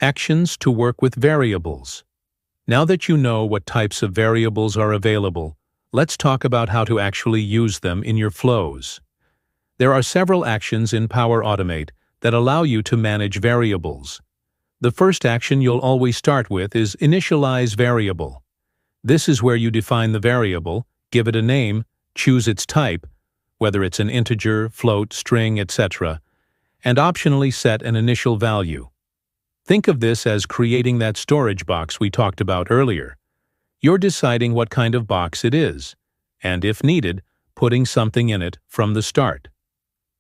Actions to work with variables. Now that you know what types of variables are available, let's talk about how to actually use them in your flows. There are several actions in Power Automate that allow you to manage variables. The first action you'll always start with is Initialize Variable. This is where you define the variable, give it a name, choose its type, whether it's an integer, float, string, etc., and optionally set an initial value. Think of this as creating that storage box we talked about earlier. You're deciding what kind of box it is, and if needed, putting something in it from the start.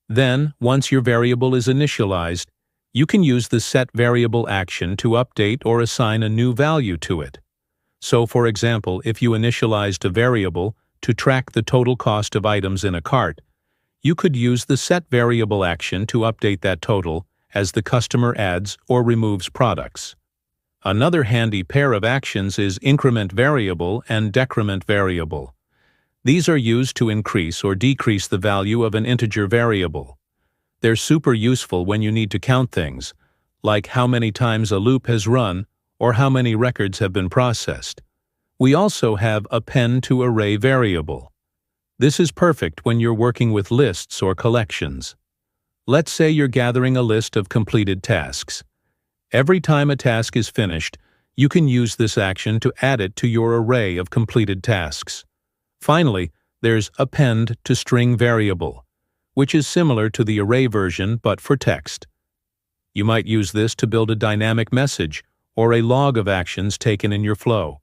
Then, once your variable is initialized, you can use the Set Variable action to update or assign a new value to it. So, for example, if you initialized a variable to track the total cost of items in a cart, you could use the Set Variable action to update that total as the customer adds or removes products. Another handy pair of actions is Increment Variable and Decrement Variable. These are used to increase or decrease the value of an integer variable. They're super useful when you need to count things, like how many times a loop has run or how many records have been processed. We also have Append to Array Variable. This is perfect when you're working with lists or collections. Let's say you're gathering a list of completed tasks. Every time a task is finished, you can use this action to add it to your array of completed tasks. Finally, there's Append to String Variable, which is similar to the array version but for text. You might use this to build a dynamic message or a log of actions taken in your flow.